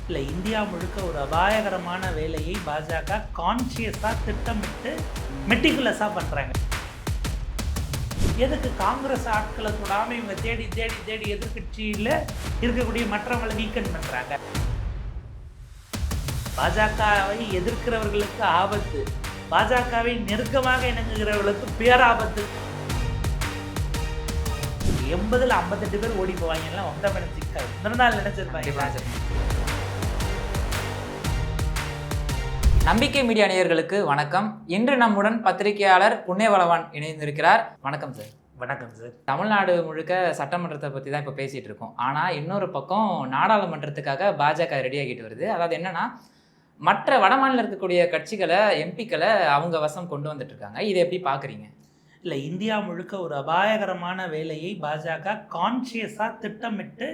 இல்லை, இந்தியா முழுக்க ஒரு அபாயகரமான வேலையை பாஜக கான்சியஸாக திட்டமிட்டு மெட்டிகுலஸாக பண்ணுறாங்க. எதுக்கு காங்கிரஸ் ஆட்களை தொடாமல் இவங்க தேடி தேடி தேடி எதிர்கட்சியில் இருக்கக்கூடிய மற்றவங்களை வீக்கன் பண்ணுறாங்க. பாஜகவை எதிர்க்கிறவர்களுக்கு ஆபத்து, பாஜகவை நெருக்கமாக இணங்குகிறவர்களுக்கு பேராபத்து. 80ல் 58 பேர் ஓடி போவாங்க. எல்லாம் மம்தா பானர்ஜிக்கு முந்தின நாள் நினைச்சிருப்பாங்க. நம்பிக்கை மீடியா நேயர்களுக்கு வணக்கம். இன்று நம்முடன் பத்திரிகையாளர் புண்ணியவளவன் இணைந்திருக்கிறார். வணக்கம் சார். வணக்கம் சார். தமிழ்நாடு முழுக்க சட்டமன்றத்தை பற்றி தான் இப்போ பேசிகிட்டு இருக்கோம். ஆனால் இன்னொரு பக்கம் நாடாளுமன்றத்துக்காக பாஜக ரெடி ஆகிட்டு வருது. அதாவது என்னன்னா, மற்ற வடமாநில இருக்கக்கூடிய கட்சிகளை, எம்பிக்களை அவங்க வசம் கொண்டு வந்துட்டு இருக்காங்க. இதை எப்படி பார்க்குறீங்க? இல்லை, இந்தியா முழுக்க ஒரு அபாயகரமான வேலையை பாஜக கான்சியஸாக திட்டமிட்டு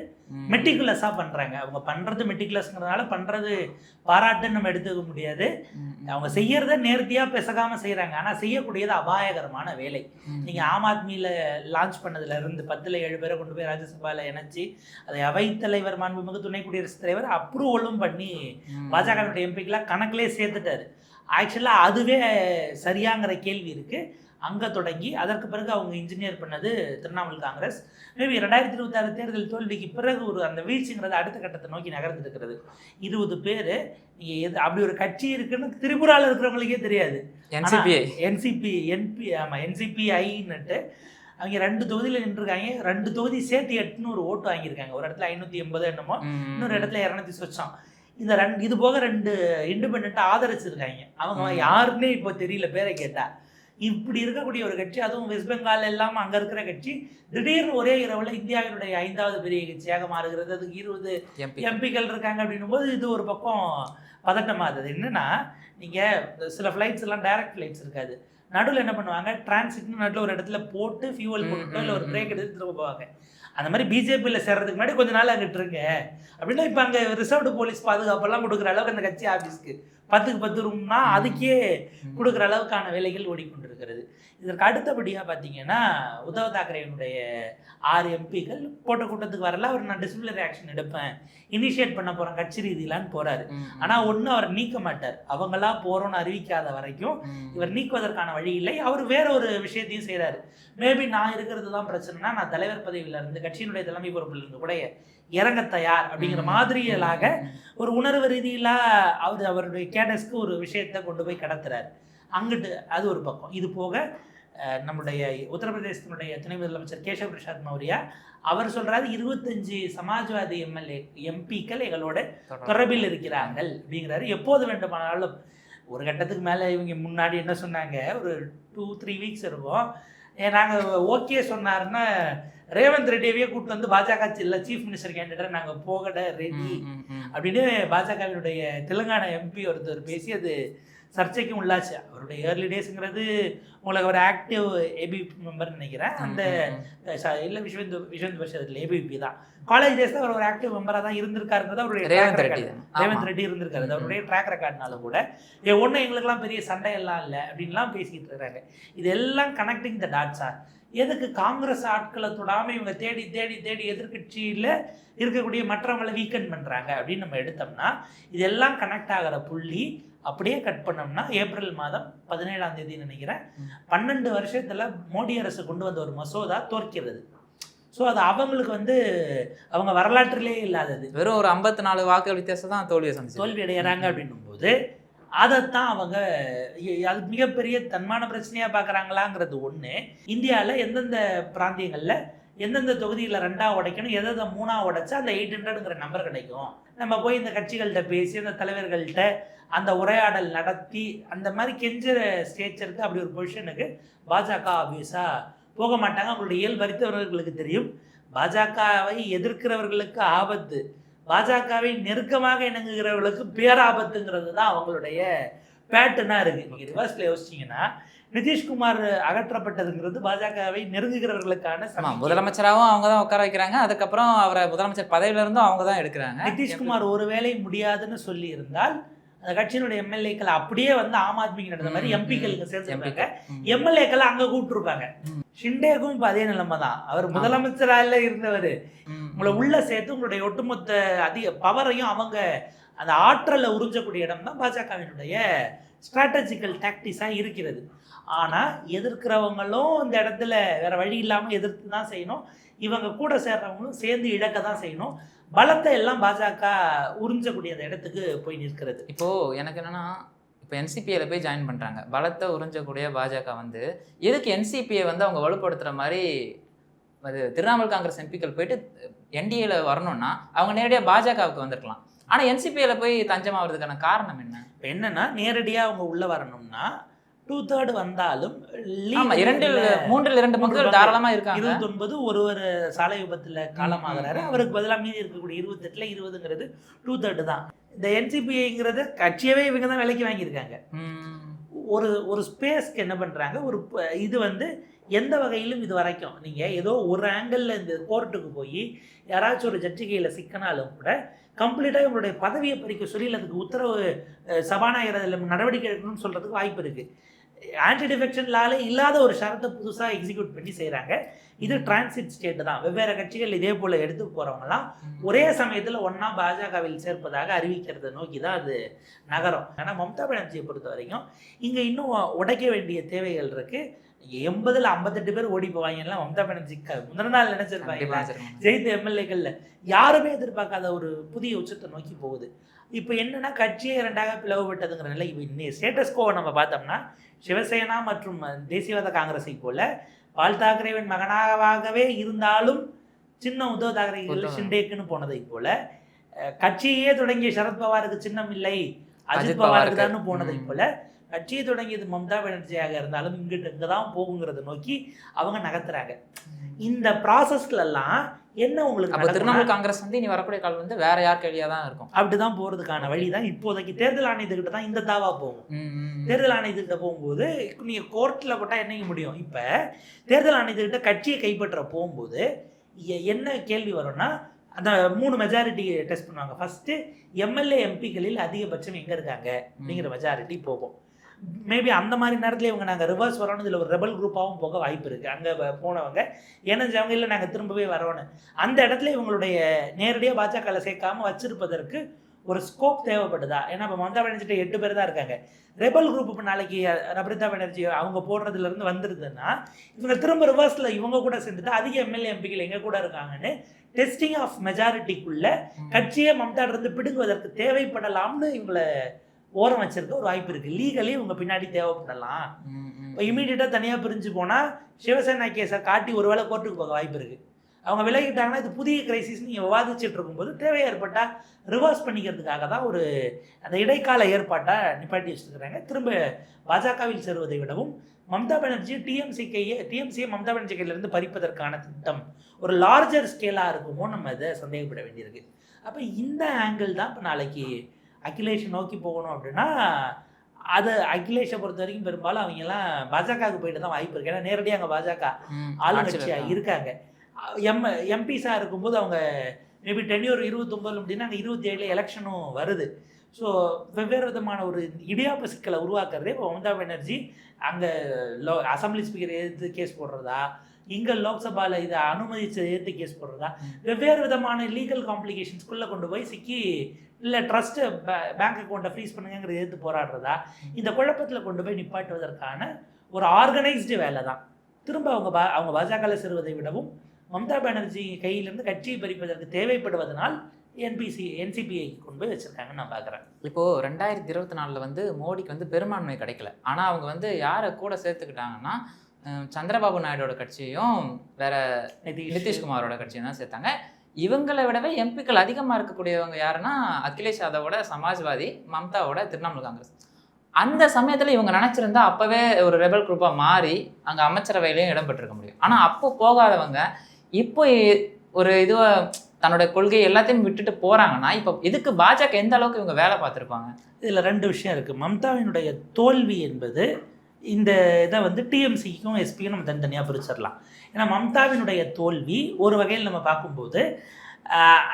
மெட்டிகுலஸாக பண்ணுறாங்க. அவங்க பண்ணுறது மெட்டிகுலஸ்ங்கிறதுனால பண்ணுறது பாராட்டுன்னு நம்ம எடுத்துக்க முடியாது. அவங்க செய்யறத நேர்த்தியாக பெசகாமல் செய்கிறாங்க. ஆனால் செய்யக்கூடியது அபாயகரமான வேலை. நீங்கள் ஆம் ஆத்மியில் லான்ச் பண்ணதுலேருந்து 10ல் 7 பேரை கொண்டு போய் ராஜ்யசபாவில் இணைச்சி அதை அவைத்தலைவர் மாண்புமிகு துணை குடியரசுத் தலைவர் அப்ரூவலும் பண்ணி பாஜகவுடைய எம்பிக்கெலாம் கணக்கிலே சேர்த்துட்டாரு. ஆக்சுவலாக அதுவே சரியாங்கிற கேள்வி இருக்குது. அங்கே தொடங்கி அதற்கு பிறகு அவங்க இன்ஜினியர் பண்ணது திரிணாமுல் காங்கிரஸ். மேபி 2026 தேர்தல் தோல்விக்கு பிறகு ஒரு அந்த வீழ்ச்சிங்கிறது அடுத்த கட்டத்தை நோக்கி நகர்ந்து இருக்கிறது. 20 பேர் நீங்கள் அப்படி ஒரு கட்சி இருக்குன்னு திரிபுராவில் இருக்கிறவங்களுக்கே தெரியாது. என்சிபிஐன்னுட்டு அவங்க 2 தொகுதியில் நின்றுருக்காங்க. 2 தொகுதி சேர்த்து 800 ஓட்டு வாங்கியிருக்காங்க. ஒரு இடத்துல 580 என்னமோ, இன்னொரு இடத்துல 200 சொச்சம். இந்த இது போக 2 இண்டிபெண்ட்டாக ஆதரிச்சிருக்காங்க. அவங்க யாருன்னே இப்போ தெரியல, பேரை கேட்டா. இப்படி இருக்கக்கூடிய ஒரு கட்சி, அதுவும் வெஸ்ட் பெங்கால் எல்லாம் அங்கே இருக்கிற கட்சி, திடீர்னு ஒரே இரவில் இந்தியாவினுடைய 5வது பெரிய கட்சியாக மாறுகிறது. அதுக்கு 20 எம்பிக்கள் இருக்காங்க. அப்படின்னும் போது இது ஒரு பக்கம் பதட்டமாகுது. என்னன்னா, நீங்கள் சில ஃப்ளைட்ஸ் எல்லாம் டைரக்ட் ஃப்ளைட்ஸ் இருக்காது. நடுவில் என்ன பண்ணுவாங்க, டிரான்சிட்னு நடுவில் ஒரு இடத்துல போட்டு ஃபியூவல் போட்டுட்டோ இல்லை ஒரு பிரேக் எடுத்து திரும்ப போவாங்க. அந்த மாதிரி பிஜேபியில் சேர்றதுக்கு முன்னாடி கொஞ்ச நாள் அங்கிட்டு இருங்க அப்படின்னா, இப்போ அங்கே ரிசர்வ்டு போலீஸ் பாதுகாப்பெல்லாம் கொடுக்குற அளவுக்கு அந்த கட்சி ஆஃபீஸ்க்கு 10க்கு 10 ரூம்னா அதுக்கே கொடுக்குற அளவுக்கான வேலைகள் ஓடிக்கொண்டிருக்கிறது. இதற்கு அடுத்தபடியாக பார்த்தீங்கன்னா, உத்தவ் தாக்கரேனுடைய 6 எம்பிக்கள் போட்ட கூட்டத்துக்கு வரல. அவர் நான் டிசிப்ளினரி ஆக்ஷன் எடுப்பேன், இனிஷியேட் பண்ண போகிறேன் கட்சி ரீதியிலான்னு போகிறாரு. ஆனால் ஒன்றும் அவர் நீக்க மாட்டார். அவங்களா போகிறோன்னு அறிவிக்காத வரைக்கும் இவர் நீக்குவதற்கான வழி இல்லை. அவர் வேற ஒரு விஷயத்தையும் செய்கிறாரு. மேபி நான் இருக்கிறது தான் பிரச்சனைனா, நான் தலைவர் பதவியிலிருந்து கட்சியினுடைய தலைமை பொறுப்பிலிருந்து கூட இறங்க தயார் அப்படிங்கிற மாதிரியாக ஒரு உணர்வு ரீதியிலாக அவருடைய கேடஸ்க்கு ஒரு விஷயத்தை கொண்டு போய் கடத்துறாரு அங்கிட்டு. அது ஒரு பக்கம். இது போக நம்முடைய உத்தரப்பிரதேசத்தினுடைய துணை முதலமைச்சர் கேசவ் பிரசாத் மௌரியா அவர் சொல்றாரு, 25 சமாஜ்வாதி எம்பிக்கள் எங்களோட தொடர்பில் இருக்கிறார்கள் அப்படிங்கிறாரு. எப்போது வேண்டுமானாலும், ஒரு கட்டத்துக்கு மேலே இவங்க முன்னாடி என்ன சொன்னாங்க, ஒரு 2-3 வீக்ஸ் இருக்கும், நாங்கள் ஓகே சொன்னாருன்னா ரேவந்த் ரெட்டியவே கூப்பிட்டு வந்து பாஜக சீஃப் மினிஸ்டர் கேண்டிடேட் நாங்கள் போகட ரெடி அப்படின்னு பாஜகவினுடைய தெலுங்கானா எம்பி ஒருத்தர் பேசி அது சர்ச்சைக்கும் உள்ளாச்சு. அவருடைய ஏர்லி டேஸுங்கிறது உங்களுக்கு ஒரு ஆக்டிவ் ஏபிபி மெம்பர்னு நினைக்கிறேன். அந்த இல்லை விஸ்வந்த் பரிஷத்தில் ஏபிபி தான். காலேஜ் டேஸில் அவர் ஒரு ஆக்டிவ் மெம்பராக தான் இருந்திருக்காருங்கிறது அவருடைய ரேவந்த் ரெட்டி இருந்திருக்காரு. அவருடைய ட்ராக் ரெக்கார்ட்னால கூட ஒன்றும் எங்களுக்கெல்லாம் பெரிய சண்டையெல்லாம் இல்லை அப்படின்லாம் பேசிக்கிட்டு இருக்கிறாங்க. இதெல்லாம் கனெக்டிங் த டாட்ஸா. எதுக்கு காங்கிரஸ் ஆட்களை தொடாமல் இவங்க தேடி தேடி தேடி எதிர்கட்சியில் இருக்கக்கூடிய மற்றவங்களை வீக்கன் பண்ணுறாங்க அப்படின்னு நம்ம எடுத்தோம்னா, இதெல்லாம் கனெக்ட் ஆகிற புள்ளி அப்படியே கட் பண்ணோம்னா ஏப்ரல் மாதம் 17ஆம் தேதி நினைக்கிறேன், 12 வருஷத்தில் மோடி அரசு கொண்டு வந்த ஒரு மசோதா தோற்கிறது. ஸோ அது அவங்களுக்கு அவங்க வரலாற்றிலே இல்லாதது. வெறும் ஒரு 54 வாக்கு வித்தியாசம் தான் தோல்வி அடைகிறாங்க அப்படின்னும் போது அதைத்தான் அவங்க அது மிகப்பெரிய தன்மான பிரச்சனையாக பார்க்குறாங்களாங்கிறது ஒன்று. இந்தியாவில் எந்தெந்த பிராந்தியங்களில் எந்தெந்த தொகுதியில் 2ஆ உடைக்கணும், எதை 3ஆ உடைச்சா அந்த 800ங்கிற நம்பர் கிடைக்கும். நம்ம போய் இந்த கட்சிகள்கிட்ட பேசி அந்த தலைவர்கள்ட்ட அந்த உரையாடல் நடத்தி அந்த மாதிரி கெஞ்சுற ஸ்டேச்சருக்கு, அப்படி ஒரு பொசிஷனுக்கு பாஜக ஆப்வியஸாக போக மாட்டாங்க. அவங்களுடைய இயல்பறித்தவர்களுக்கு தெரியும், பாஜகவை எதிர்க்கிறவர்களுக்கு ஆபத்து, பாஜகவை நெருக்கமாக இணங்குகிறவர்களுக்கு பேராபத்துங்கிறது தான் அவங்களுடைய பேட்டர்னாக இருக்குது. நீங்கள் ரிவர்ஸில் யோசிச்சிங்கன்னா, நிதிஷ்குமார் அகற்றப்பட்டதுங்கிறது பாஜகவை நெருங்குகிறவர்களுக்கான முதலமைச்சராகவும் அவங்க தான் உட்கார வைக்கிறாங்க. அதுக்கப்புறம் அவரை முதலமைச்சர் பதவியிலிருந்தும் அவங்க தான் எடுக்கிறாங்க. நிதிஷ்குமார் ஒருவேளை முடியாதுன்னு சொல்லி இருந்தால் அந்த கட்சியினுடைய எம்எல்ஏக்கள் அப்படியே ஆம் ஆத்மிக்கு நடந்த மாதிரி எம்பிக்களுக்கு சேர்த்துருப்பாங்க. எம்எல்ஏக்கள் அங்கே கூப்பிட்டுருப்பாங்க. ஷிண்டேக்கும் இப்போ அதே நிலைமை தான். அவர் முதலமைச்சரால இருந்தவர். உங்களை உள்ள சேர்த்து உங்களுடைய ஒட்டுமொத்த அதிக பவரையும் அவங்க அந்த ஆற்றலை உறிஞ்சக்கூடிய இடம் தான் பாஜகவினுடைய ஸ்ட்ராட்டஜிக்கல் டாக்டிஸாக இருக்கிறது. ஆனால் எதிர்க்கிறவங்களும் இந்த இடத்துல வேற வழி இல்லாமல் எதிர்த்து தான் செய்யணும், இவங்க கூட சேர்றவங்களும் சேர்ந்து இழக்க தான் செய்யணும். பலத்தை எல்லாம் பாஜக உறிஞ்சக்கூடிய அந்த இடத்துக்கு போய் நிற்கிறது. இப்போது எனக்கு என்னென்னா, இப்போ என்சிபியில் போய் ஜாயின் பண்ணுறாங்க, பலத்தை உறிஞ்சக்கூடிய பாஜக வந்து எதுக்கு என்சிபியை வந்து அவங்க வலுப்படுத்துகிற மாதிரி அது திரிணாமுல் காங்கிரஸ் எம்பிக்கள் போயிட்டு என்டிஏல வரணும்னா அவங்க நேரடியாக பாஜகவுக்கு வந்திருக்கலாம். ஆனால் என்சிபியில் போய் தஞ்சமாகிறதுக்கான காரணம் என்ன? இப்போ என்னன்னா, நேரடியாக அவங்க உள்ளே வரணும்னா 2/3 வந்தாலும் 3/2 பங்குகள் தாராளமாக இருக்காங்க. 29 ஒருவர் சாலை விபத்தில் காலமாகிறாரு, அவருக்கு பதிலாக மீதி இருக்கக்கூடிய 28ல் 20ங்கிறது 2/3 தான். இந்த என்சிபிஐங்கிறது கட்சியவே இவங்க தான் விலைக்கு வாங்கியிருக்காங்க. ஒரு ஸ்பேஸ்க்கு என்ன பண்ணுறாங்க, ஒரு இது வந்து எந்த வகையிலும் இது வரைக்கும் நீங்கள் ஏதோ ஒரு ஆங்கிளில் இந்த கோர்ட்டுக்கு போய் யாராச்சும் ஒரு ஜட்ஜி கையில் சிக்கனாலும் கூட கம்ப்ளீட்டாக இவங்களுடைய பதவியை பறிக்க சொல்லி அதுக்கு உத்தரவு சபாநாயகர் அதில் நடவடிக்கை எடுக்கணும்னு சொல்கிறதுக்கு வாய்ப்பு இருக்குது. ஆன்டி டிஃபெக்ஷன் லால இல்லாத ஒரு ஷரத்தை புதுசாக எக்ஸிக்யூட் பண்ணி செய்கிறாங்க. இது டிரான்சிட் ஸ்டேட்டு தான். வெவ்வேறு கட்சிகள் இதே போல் எடுத்து போகிறவங்கலாம் ஒரே சமயத்தில் ஒன்றா பாஜகவில் சேர்ப்பதாக அறிவிக்கிறத நோக்கி தான் அது நகரம். ஆனால் மம்தா பானர்ஜியை பொறுத்த வரைக்கும் இங்கே இன்னும் உடைக்க வேண்டிய தேவைகள் இருக்குது. 80ல் 58 பேர் ஓடி போவாங்கலாம் மம்தா பானர்ஜி முந்தின நாள் நினைச்சிருப்பாங்க. ஜெயித்த எம்எல்ஏக்கள்ல யாருமே எதிர்பார்க்காத ஒரு புதிய உச்சத்தை நோக்கி போகுது. இப்போ என்னன்னா, கட்சியை 2ஆக பிளவுபட்டதுங்கிற நிலை. இன்னும் ஸ்டேட்டஸ்கோவை நம்ம பார்த்தோம்னா சிவசேனா மற்றும் தேசியவாத காங்கிரஸை போல பால் தாக்கரேவின் மகனாகவே இருந்தாலும் சின்ன உத்தவ் தாக்கரே ஷிண்டேக்குன்னு போனதை போல கட்சியே தொடங்கிய சரத்பவாருக்கு சின்னம் இல்லை, அஜித் பவாருக்கு தான் போனதை போல கட்சியை தொடங்கியது மம்தா பானர்ஜியாக இருந்தாலும் இங்கே தான் போகுங்கிறத நோக்கி அவங்க நகர்த்துறாங்க. இந்த ப்ராசஸ்லாம் என்ன உங்களுக்கு திரிணாமுல் காங்கிரஸ் வந்து இனி வரக்கூடிய கால் வந்து வேற யார் கேள்வியாக தான் இருக்கும். அப்படிதான் போகிறதுக்கான வழி தான் இப்போதைக்கு தேர்தல் ஆணையத்துக்கிட்ட தான் இந்த தாவா போகும். தேர்தல் ஆணையத்துக்கிட்ட போகும்போது நீங்கள் கோர்ட்டில் போட்டால் என்னைக்க முடியும்? இப்போ தேர்தல் ஆணையத்துக்கிட்ட கட்சியை கைப்பற்ற போகும்போது என்ன கேள்வி வரும்னா, அந்த 3 மெஜாரிட்டி டெஸ்ட் பண்ணுவாங்க. ஃபஸ்ட்டு எம்எல்ஏ எம்பிக்களில் அதிகபட்சம் எங்கே இருக்காங்க அப்படிங்கிற மெஜாரிட்டி போகும். மேபி அந்த மாதிரி நேரத்தில் இவங்க நாங்கள் ரிவர்ஸ் வரணும், இதில் ஒரு ரெபல் குரூப்பாகவும் போக வாய்ப்பு இருக்குது. அங்கே போனவங்க ஏனஞ்சவங்க இல்லை நாங்கள் திரும்பவே வரணும். அந்த இடத்துல இவங்களுடைய நேரடியாக பாஜகவில் சேர்க்காமல் வச்சிருப்பதற்கு ஒரு ஸ்கோப் தேவைப்படுதா? ஏன்னா இப்போ மம்தா பானர்ஜிட்ட 8 பேர் தான் இருக்காங்க. ரெபல் குரூப் இப்போ நாளைக்கு நப்ரிதா பானர்ஜி அவங்க போடுறதுலேருந்து வந்துருதுன்னா இவங்க திரும்ப ரிவர்ஸில் இவங்க கூட சேர்ந்துட்டு அதிக எம்எல்ஏ எம்பிக்கள் எங்கே கூட இருக்காங்கன்னு டெஸ்டிங் ஆஃப் மெஜாரிட்டிக்குள்ள கட்சியை மம்தாட்டிலிருந்து பிடுங்குவதற்கு தேவைப்படலாம்னு இவங்களை ஓரம் வச்சிருக்க ஒரு வாய்ப்பு இருக்குது. லீகலி இவங்க பின்னாடி தேவைப்படலாம். இப்போ இமீடியட்டாக தனியாக பிரிஞ்சு போனால் சிவசேனா கேஸை காட்டி ஒருவேளை கோர்ட்டுக்கு போக வாய்ப்பு இருக்குது. அவங்க விலகிட்டாங்கன்னா இது புதிய கிரைசிஸ் நீங்கள் விவாதிச்சுட்டு இருக்கும்போது தேவை ஏற்பட்டால் ரிவர்ஸ் பண்ணிக்கிறதுக்காக தான் ஒரு அந்த இடைக்கால ஏற்பாட்டாக நிப்பாட்டி வச்சுருக்கிறாங்க. திரும்ப பாஜகவில் சேருவதை விடவும் மம்தா பானர்ஜி டிஎம்சியை மம்தா பானர்ஜி கையிலிருந்து பறிப்பதற்கான திட்டம் ஒரு லார்ஜர் ஸ்கேலாக இருக்குமோ நம்ம இதை சந்தேகப்பட வேண்டியிருக்கு. அப்போ இந்த ஆங்கிள் தான் இப்போ நாளைக்கு அகிலேஷை நோக்கி போகணும் அப்படின்னா அது அகிலேஷை பொறுத்த வரைக்கும் பெரும்பாலும் அவங்கெல்லாம் பாஜகவுக்கு போயிட்டு தான் வாய்ப்பு இருக்குது. ஏன்னா நேரடியாக அங்கே பாஜக ஆளுங்கட்சியாக இருக்காங்க. எம்பிஸாக இருக்கும்போது அவங்க மேபி டென்யூர் 29 அப்படின்னா அங்கே 27 எலெக்ஷனும் வருது. ஸோ வெவ்வேறு விதமான ஒரு இடியாப்ப சிக்கலை உருவாக்குறதே இப்போ மம்தா பானர்ஜி அங்கே அசம்பிளி ஸ்பீக்கரை எதிர்த்து கேஸ் போடுறதா, இங்கே லோக்சபாவில் இதை அனுமதிச்சு எதிர்த்து கேஸ் போடுறதா, வெவ்வேறு விதமான லீகல் காம்ப்ளிகேஷன்ஸ்குள்ளே கொண்டு போய் சிக்கி இல்லை ட்ரஸ்ட்டு பேங்க் அக்கௌண்ட்டை ஃப்ரீஸ் பண்ணுங்கிறத எதிர்த்து போராடுறதா, இந்த குழப்பத்தில் கொண்டு போய் நிப்பாட்டுவதற்கான ஒரு ஆர்கனைஸ்டு வேலை தான். திரும்ப அவங்க பாஜகவில் சேருவதை விடவும் மம்தா பானர்ஜி கையிலிருந்து கட்சியை பறிப்பதற்கு தேவைப்படுவதனால் என்சிபிஐ கொண்டு போய் வச்சுருக்காங்கன்னு நான் பார்க்குறேன். இப்போது 2024 வந்து மோடிக்கு வந்து பெரும்பான்மை கிடைக்கல. ஆனால் அவங்க வந்து யாரை கூட சேர்த்துக்கிட்டாங்கன்னா சந்திரபாபு நாயுடோட கட்சியும் வேற நிதிஷ்குமாரோட கட்சியும் தான் சேர்த்தாங்க. இவங்களை விடவே எம்பிக்கள் அதிகமாக இருக்கக்கூடியவங்க யாருன்னா அகிலேஷ் யாதவோட சமாஜ்வாதி, மம்தாவோட திரிணாமுல் காங்கிரஸ். அந்த சமயத்தில் இவங்க நினச்சிருந்தா அப்போவே ஒரு ரெபல் குரூப்பாக மாறி அங்கே அமைச்சரவையிலையும் இடம்பெற்றிருக்க முடியும். ஆனால் அப்போ போகாதவங்க இப்போ ஒரு இதுவாக தன்னோட கொள்கை எல்லாத்தையும் விட்டுட்டு போகிறாங்கன்னா இப்போ இதுக்கு பாஜக எந்த அளவுக்கு இவங்க வேலை பார்த்துருப்பாங்க? இதில் 2 விஷயம் இருக்குது. மம்தாவினுடைய தோல்வி என்பது இந்த இதை வந்து டிஎம்சிக்கும் எஸ்பிக்கும் நம்ம தனித்தனியாக பிரிச்சிடலாம். ஏன்னா மம்தாவினுடைய தோல்வி ஒரு வகையில் நம்ம பார்க்கும்போது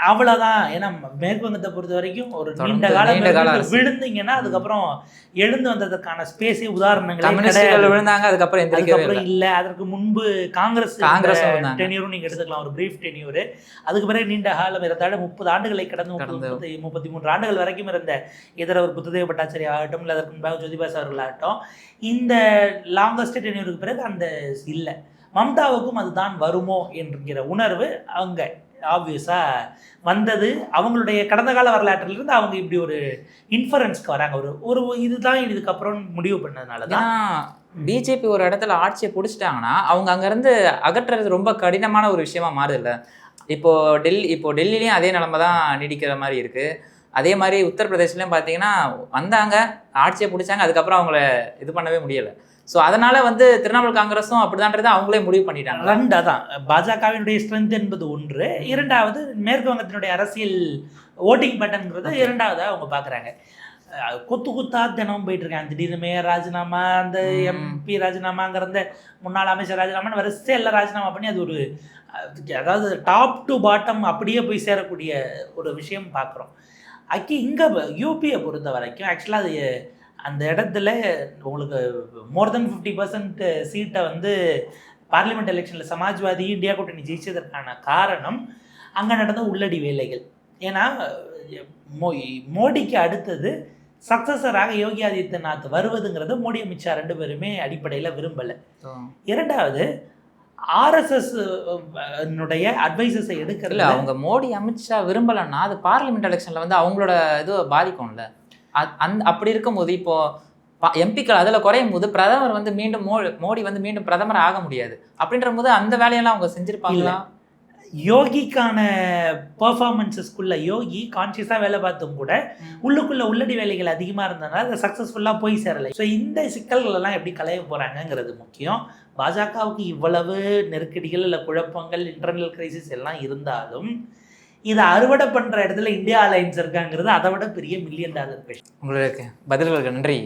அவ்வளவுதான். ஏன்னா மேற்கு வங்கத்தை பொறுத்த வரைக்கும் ஒரு நீண்ட காலம் விழுந்தீங்கன்னா அதுக்கப்புறம் எழுந்து வந்ததுக்கான ஸ்பேஸே உதாரணங்கள் விழுந்தாங்க, அதுக்கப்புறம் இல்ல. அதற்கு முன்பு காங்கிரஸ் டென்யூரும் நீங்க எடுத்துக்கலாம், ஒரு பிரீஃப் டென்யூர். அதுக்கு பிறகு நீண்ட காலம் இருந்தாலும் 30 ஆண்டுகளை கடந்து 33 ஆண்டுகள் வரைக்கும் இருந்த இதர ஒரு புத்ததேவ பட்டாச்சாரி ஆகட்டும், இல்லை அதற்கு முன்பாக ஜோதிபாஸ் அவர்கள் ஆகட்டும், இந்த லாங்கஸ்ட் டென்யூருக்கு பிறகு அந்த இல்லை. மம்தாவுக்கும் அதுதான் வருமோ என்கிற உணர்வு அவங்க ஆப்வியஸாக வந்தது. அவங்களுடைய கடந்த கால வரலாற்றிலிருந்து அவங்க இப்படி ஒரு இன்ஃபரன்ஸ்க்கு வராங்க. ஒரு இதுதான் இதுக்கப்புறம் முடிவு பண்ணதுனால தான் பிஜேபி ஒரு இடத்துல ஆட்சியை பிடிச்சிட்டாங்கன்னா அவங்க அங்கேருந்து அகற்றுறது ரொம்ப கடினமான ஒரு விஷயமா மாறுதில்ல. இப்போ டெல்லிலையும் அதே நிலைமை தான் நீடிக்கிற மாதிரி இருக்குது. அதே மாதிரி உத்தரப்பிரதேஷ்லையும் பார்த்தீங்கன்னா வந்தாங்க, ஆட்சியை பிடிச்சாங்க, அதுக்கப்புறம் அவங்கள இது பண்ணவே முடியலை. ஸோ அதனால திரிணாமுல் காங்கிரஸும் அப்படிதான்றதை அவங்களே முடிவு பண்ணிட்டாங்க. ரெண்டாக தான் பாஜகவினுடைய ஸ்ட்ரென்த் என்பது ஒன்று, இரண்டாவது மேற்கு வங்கத்தினுடைய அரசியல் ஓட்டிங் பேட்டர்ன்ங்கிறது இரண்டாவதாக அவங்க பார்க்குறாங்க. கொத்தா தினம் போயிட்டு இருக்காங்க. திடீர்னு மேயர் ராஜினாமா, அந்த எம்பி ராஜினாமாங்கிறத முன்னாள் அமைச்சர் ராஜினாமான்னு வரிசை எல்லாம் ராஜினாமா பண்ணி அது ஒரு அதாவது டாப் டு பாட்டம் அப்படியே போய் சேரக்கூடிய ஒரு விஷயம் பார்க்குறோம். இங்கே யூபியை பொறுத்த வரைக்கும் ஆக்சுவலாக அது அந்த இடத்துல உங்களுக்கு மோர் தென் 50% சீட்டை பார்லிமெண்ட் எலெக்ஷனில் சமாஜ்வாதி இந்தியா கூட்டணி ஜெயிச்சதற்கான காரணம் அங்கே நடந்த உள்ளடி வேலைகள். ஏன்னா மோடிக்கு அடுத்தது சக்சஸராக யோகி ஆதித்யநாத் வருவதுங்கிறது மோடி அமித்ஷா 2 பேருமே அடிப்படையில் விரும்பலை. இரண்டாவது ஆர்எஸ்எஸ் அட்வைசஸை எடுக்கிறதுல அவங்க மோடி அமித்ஷா விரும்பலைன்னா அது பார்லிமெண்ட் எலெக்ஷனில் அவங்களோட இது பாதிக்கும்ல. அப்படி இருக்கும்போது இப்போ எம்பிக்கள் அதில் குறையும் போது பிரதமர் மீண்டும் மோடி மீண்டும் பிரதமர் ஆக முடியாது. அப்படின்ற போது அந்த வேலையெல்லாம் அவங்க செஞ்சிருப்பாங்களா? யோகிக்கான பெர்ஃபார்மன்ஸஸ்குள்ள யோகி கான்சியஸாக வேலை பார்த்தும் கூட உள்ளுக்குள்ள உள்ளடி வேலைகள் அதிகமாக இருந்ததுனால அதை சக்ஸஸ்ஃபுல்லாக போய் சேரலை. ஸோ இந்த சிக்கல்களெல்லாம் எப்படி களைய போகிறாங்கங்கிறது முக்கியம். பாஜகவுக்கு இவ்வளவு நெருக்கடிகள் இல்லை குழப்பங்கள், இன்டர்னல் கிரைசிஸ் எல்லாம் இருந்தாலும் இதை அறுவடை பண்ணுற இடத்துல இந்தியா அலைன்ஸ் இருக்காங்கிறது அதை விட பெரிய $1 மில்லியன் கொஸ்டின். உங்களுக்கு பதில்களுக்கு நன்றி.